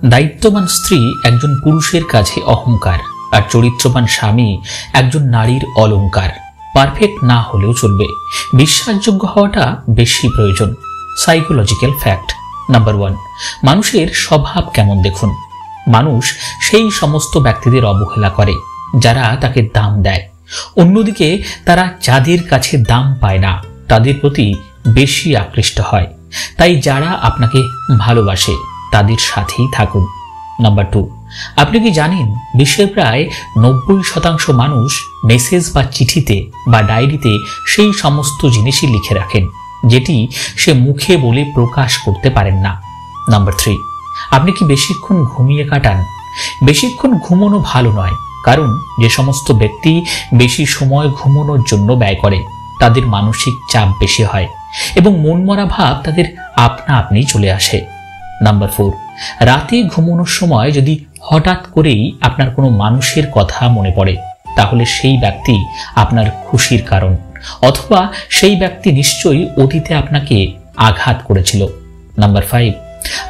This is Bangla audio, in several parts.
দায়িত্ববান স্ত্রী একজন পুরুষের কাছে অহংকার, আর চরিত্রবান স্বামী একজন নারীর অলংকার। পারফেক্ট না হলেও চলবে, বিশ্বাসযোগ্য হওয়াটা বেশি প্রয়োজন। সাইকোলজিক্যাল ফ্যাক্ট নাম্বার 1, মানুষের স্বভাব কেমন দেখুন। মানুষ সেই সমস্ত ব্যক্তিদের অবহেলা করে যারা তাকে দাম দেয়। অন্যদিকে তারা যাদের কাছে দাম পায় না তাদের প্রতি বেশি আকৃষ্ট হয়। তাই যারা আপনাকে ভালোবাসে তাদের সাথেই থাকুন। নাম্বার 2, আপনি কি জানেন বিশ্বের প্রায় 90% মানুষ মেসেজ বা চিঠিতে বা ডায়েরিতে সেই সমস্ত জিনিসই লিখে রাখেন যেটি সে মুখে বলে প্রকাশ করতে পারেন না। নাম্বার 3, আপনি কি বেশিক্ষণ ঘুমিয়ে কাটান? বেশিক্ষণ ঘুমানো ভালো নয়, কারণ যে সমস্ত ব্যক্তি বেশি সময় ঘুমানোর জন্য ব্যয় করে তাদের মানসিক চাপ বেশি হয় এবং মনমরা ভাব তাদের আপনা আপনি চলে আসে। নাম্বার 4, রাতে ঘুমানোর সময় যদি হঠাৎ করেই আপনার কোনো মানুষের কথা মনে পড়ে তাহলে সেই ব্যক্তি আপনার খুশির কারণ, অথবা সেই ব্যক্তি নিশ্চয়ই অতীতে আপনাকে আঘাত করেছিল। নাম্বার 5,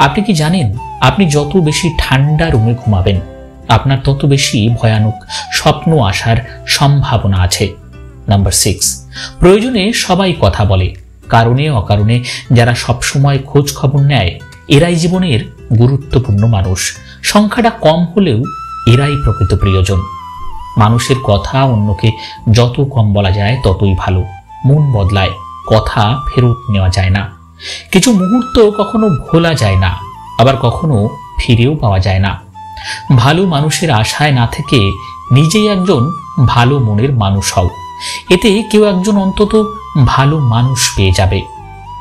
আপনি কি জানেন আপনি যত বেশি ঠান্ডা রুমে ঘুমাবেন আপনার তত বেশি ভয়ানক স্বপ্ন আসার সম্ভাবনা আছে। নাম্বার 6, প্রয়োজনে সবাই কথা বলে, কারণে অকারণে যারা সবসময় খোঁজ খবর নেয় এরাই জীবনের গুরুত্বপূর্ণ মানুষ। সংখ্যাটা কম হলেও এরাই প্রকৃত প্রিয়জন। মানুষের কথা অন্যকে যত কম বলা যায় ততই ভালো। মন বদলায়, কথা ফেরত নেওয়া যায় না। কিছু মুহূর্ত কখনো ভোলা যায় না, আবার কখনো ফিরেও পাওয়া যায় না। ভালো মানুষের আশায় না থেকে নিজেই একজন ভালো মনের মানুষ হও, এতে কেউ একজন অন্তত ভালো মানুষ পেয়ে যাবে।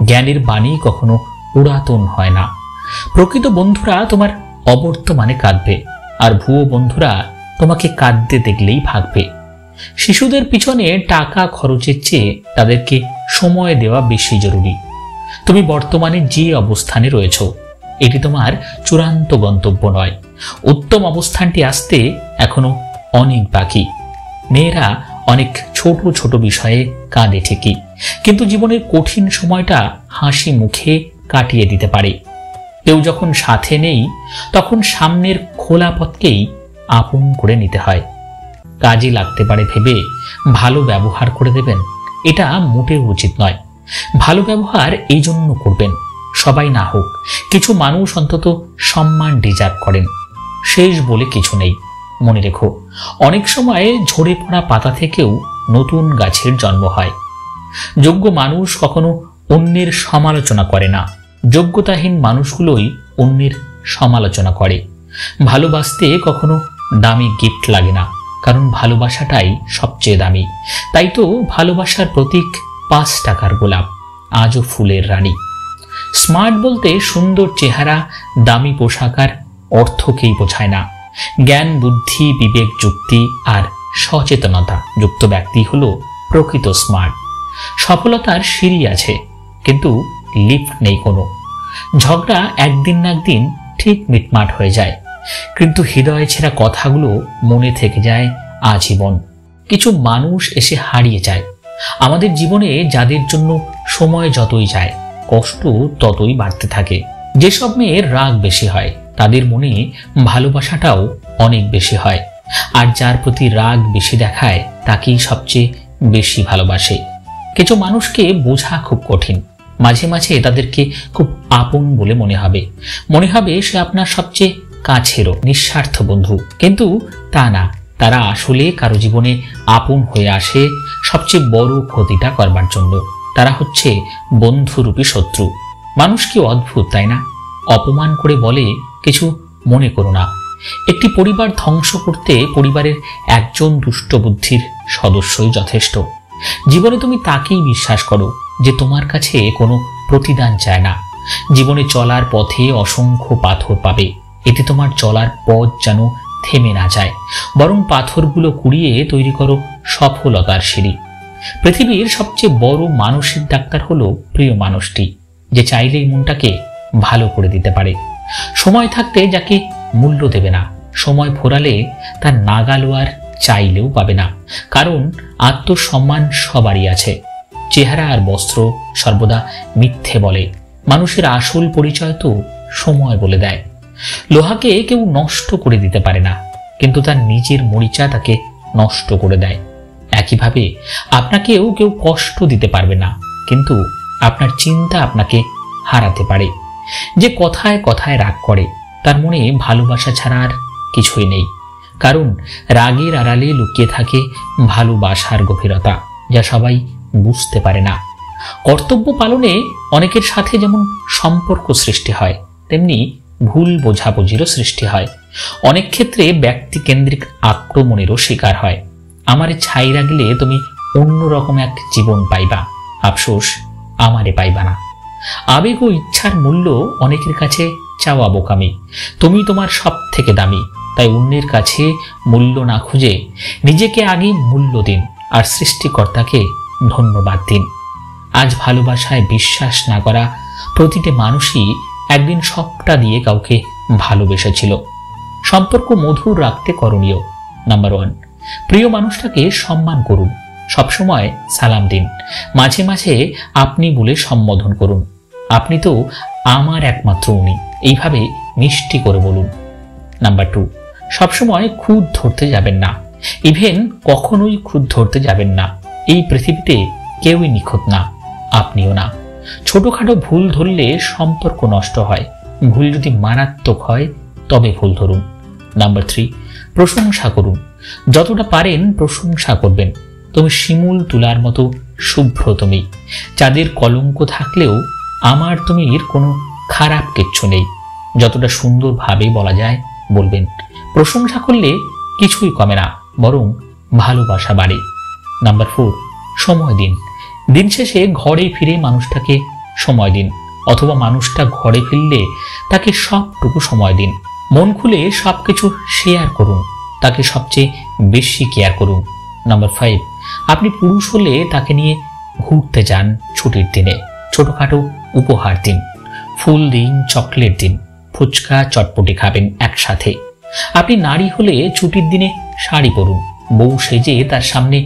জ্ঞানের বাণী কখনো পুরাতন হয় না। প্রকৃত বন্ধুরা তোমার অবর্তমানে কাঁদবে, আর ভুয়ো বন্ধুরা তোমাকে কাঁদতে দেখলেই ভাগবে। শিশুদের পিছনে টাকা খরচের চেয়ে তাদেরকে সময় দেওয়া বেশি জরুরি। তুমি বর্তমানে যে অবস্থানে রয়েছ এটি তোমার চূড়ান্ত গন্তব্য নয়। উত্তম অবস্থানটি আসতে এখনো অনেক বাকি। মেয়েরা অনেক ছোট ছোট বিষয়ে কাঁদে ঠিকই, কিন্তু জীবনের কঠিন সময়টা হাসি মুখে কাটিয়ে দিতে পারে। কেউ যখন সাথে নেই তখন সামনের খোলা পথকেই আপন করে নিতে হয়। কাজে লাগতে পারে ভেবে ভালো ব্যবহার করে দেবেন, এটা মোটেও উচিত নয়। ভালো ব্যবহার এই জন্য করবেন সবাই না হোক, কিছু মানুষ অন্তত সম্মান ডিজার্ভ করেন। শেষ বলে কিছু নেই। মনে রেখো, অনেক সময় ঝরে পড়া পাতা থেকেও নতুন গাছের জন্ম হয়। যোগ্য মানুষ কখনো অন্যের সমালোচনা করে না, যোগ্যতাহীন মানুষগুলোই অন্যের সমালোচনা করে। ভালোবাসতে কখনো দামি গিফট লাগে না, কারণ ভালোবাসাটাই সবচেয়ে দামি। তাই তো ভালোবাসার প্রতীক 5 টাকার গোলাপ আজও ফুলের রানী। স্মার্ট বলতে সুন্দর চেহারা, দামি পোশাক আর অর্থকেই বোঝায় না। জ্ঞান, বুদ্ধি, বিবেক, যুক্তি আর সচেতনতা যুক্ত ব্যক্তি হলো প্রকৃত স্মার্ট। সফলতার সিঁড়ি আছে, কিন্তু লিফট নেই কোনো। ঝগড়া একদিন না একদিন ঠিক মিটমাট হয়ে যায়, কিন্তু হৃদয়ে ছেঁড়া কথাগুলো মনে থেকে যায় আজীবন। কিছু মানুষ এসে হারিয়ে যায় আমাদের জীবনে, যাদের জন্য সময় যতই যায় কষ্ট ততই বাড়তে থাকে। যেসব মেয়ের রাগ বেশি হয় তাদের মনে ভালোবাসাটাও অনেক বেশি হয়, আর যার প্রতি রাগ বেশি দেখায় তাকেই সবচেয়ে বেশি ভালোবাসে। কিছু মানুষকে বোঝা খুব কঠিন, মাঝে মাঝে তাদেরকে খুব আপন বলে মনে হবে সে আপনার সবচেয়ে কাছেরও নিঃস্বার্থ বন্ধু, কিন্তু তা না। তারা আসলে কারো জীবনে আপন হয়ে আসে সবচেয়ে বড় ক্ষতিটা করবার জন্য। তারা হচ্ছে বন্ধুরূপী শত্রু। মানুষ কি অদ্ভুত, তাই না? অপমান করে বলে কিছু মনে করো না। একটি পরিবার ধ্বংস করতে পরিবারের একজন দুষ্ট বুদ্ধির সদস্যই যথেষ্ট। জীবনে তুমি তাকেই বিশ্বাস করো যে তোমার কাছে কোনো প্রতিদান চায় না। জীবনে চলার পথে অসংখ্য পাথর পাবে, এতে তোমার চলার পথ যেন থেমে না যায়, বরং পাথরগুলো কুড়িয়ে তৈরি করো সফলতার সিঁড়ি। পৃথিবীর সবচেয়ে বড় মানসিক ডাক্তার হলো প্রিয় মানুষটি, যে চাইলেই মনটাকে ভালো করে দিতে পারে। সময় থাকতে যাকে মূল্য দেবে না, সময় ফোরালে তার নাগালো আর চাইলেও পাবে না। কারণ আত্মসম্মান সবারই আছে। চেহারা আর বস্ত্র সর্বদা মিথ্যে বলে, মানুষের আসল পরিচয় তো সময় বলে দেয়। লোহাকে কেউ নষ্ট করে দিতে পারে না, কিন্তু তার নিজের মরিচা তাকে নষ্ট করে দেয়। একইভাবে আপনাকেও কেউ কষ্ট দিতে পারবে না, কিন্তু আপনার চিন্তা আপনাকে হারাতে পারে। যে কথায় কথায় রাগ করে তার মনে ভালোবাসা ছাড়া আর কিছুই নেই, কারণ রাগের আড়ালে লুকিয়ে থাকে ভালোবাসার গভীরতা, যা সবাই বুঝতে পারে না। কর্তব্য পালনে অনেকের সাথে যেমন সম্পর্ক সৃষ্টি হয়, তেমনি ভুল বোঝাবুঝিরও সৃষ্টি হয়। অনেক ক্ষেত্রে ব্যক্তিকেন্দ্রিক আক্রমণেরও শিকার হয়। আমারে ছাইরা গেলে তুমি অন্যরকম এক জীবন পাইবা, আফসোস আমারে পাইবা না। আবেগ ও ইচ্ছার মূল্য অনেকের কাছে চাওয়া বোকামি। তুমি তোমার সব থেকে দামি, তাই অন্যের কাছে মূল্য না খুঁজে নিজেকে আগে মূল্য দিন আর সৃষ্টিকর্তাকে ধন্যবাদ দিন। আজ ভালোবাসায় বিশ্বাস না করা প্রতিটি মানুষই একদিন সবটা দিয়ে কাউকে ভালোবেসেছিল। সম্পর্ক মধুর রাখতে করণীয়: নাম্বার 1, প্রিয় মানুষটাকে সম্মান করুন, সবসময় সালাম দিন, মাঝে মাঝে আপনি বলে সম্বোধন করুন। আপনি তো আমার একমাত্র উনি, এইভাবে মিষ্টি করে বলুন। নাম্বার 2, সবসময় খুঁত ধরতে যাবেন না, ইভেন কখনোই খুঁত ধরতে যাবেন না। এই পৃথিবীতে কেউই নিখুঁত না, আপনিও না। ছোটখাটো ভুল ধরলে সম্পর্ক নষ্ট হয়, ভুল যদি মারাত্মক হয় তবে ভুল ধরুন। নাম্বার 3, প্রশংসা করুন, যতটা পারেন প্রশংসা করবেন। তুমি শিমুল তুলার মতো শুভ্র, তুমি চাঁদের কলঙ্ক থাকলেও আমার তুমির কোনো খারাপ কিচ্ছু নেই। যতটা সুন্দরভাবে বলা যায় বলবেন। প্রশংসা করলে কিছুই কমে না, বরং ভালোবাসা বাড়ে। নাম্বার 4, সময় দিন। দিন শেষে ঘরে ফিরে মানুষটাকে সময় দিন, অথবা মানুষটা ঘরে ফিরলে তাকে সবটুকু সময় দিন। মন খুলে সবকিছু শেয়ার করুন, তাকে সবচেয়ে বেশি কেয়ার করুন। নাম্বার 5, আপনি পুরুষ হলে তাকে নিয়ে ঘুরতে যান ছুটির দিনে, ছোটখাটো উপহার দিন, ফুল দিন, চকলেট দিন, ফুচকা চটপটি খাবেন একসাথে। আপনি নারী হলে ছুটির দিনে শাড়ি পরুন, বউ সেজে তার সামনে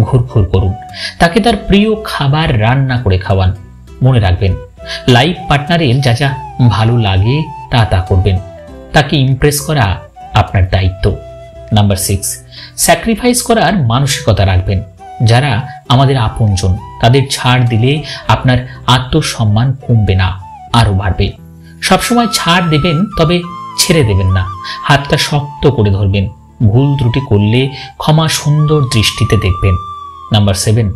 ঘুরঘুর করুন, তাকে তার প্রিয় খাবার রান্না করে খাওয়ান। মনে রাখবেন, লাইফ পার্টনারের যা যা ভালো লাগে তা তা করবেন, তাকে ইমপ্রেস করা আপনার দায়িত্ব। নাম্বার 6, স্যাক্রিফাইস করার মানসিকতা রাখবেন। যারা আমাদের আপনজন, তাদের ছাড় দিলে আপনার আত্মসম্মান কমবে না, আরো বাড়বে। সবসময় ছাড় দেবেন, তবে ছেড়ে দেবেন না। হাতটা শক্ত করে ধরবেন। ভুল ত্রুটি করলে ক্ষমা সুন্দর দৃষ্টিতে দেখবেন। নাম্বার 7,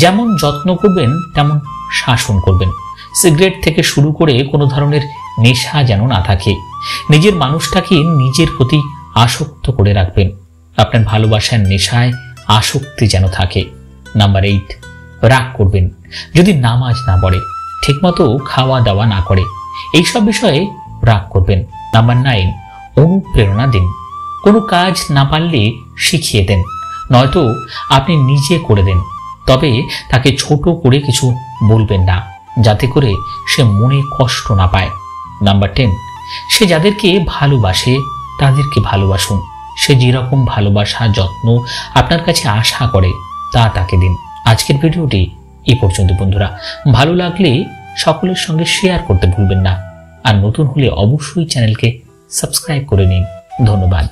যেমন যত্ন করবেন তেমন শাসন করবেন। সিগারেট থেকে শুরু করে কোনো ধরনের নেশা যেন না থাকে। নিজের মানুষটাকে নিজের প্রতি আসক্ত করে রাখবেন। আপনার ভালোবাসার নেশায় আসক্তি যেন থাকে। নাম্বার 8, রাগ করবেন যদি নামাজ না পড়ে, ঠিকমতো খাওয়া দাওয়া না করে, এইসব বিষয়ে রাগ করবেন। নাম্বার 9, অনুপ্রেরণা দিন। কোনো কাজ না পারলে শিখিয়ে দেন, নয়তো আপনি নিজে করে দেন। তবে তাকে ছোট করে কিছু বলবেন না, যাতে করে সে মনে কষ্ট না পায়। নাম্বার 10, সে যাদেরকে ভালোবাসে তাদেরকে ভালোবাসুন। সে যেরকম ভালোবাসা যত্ন আপনার কাছে আশা করে তা তাকে দিন। আজকের ভিডিওটি এই পর্যন্ত বন্ধুরা। ভালো লাগলে সকলের সঙ্গে শেয়ার করতে ভুলবেন না, আর নতুন হলে অবশ্যই চ্যানেলকে সাবস্ক্রাইব করে নিন। ধন্যবাদ।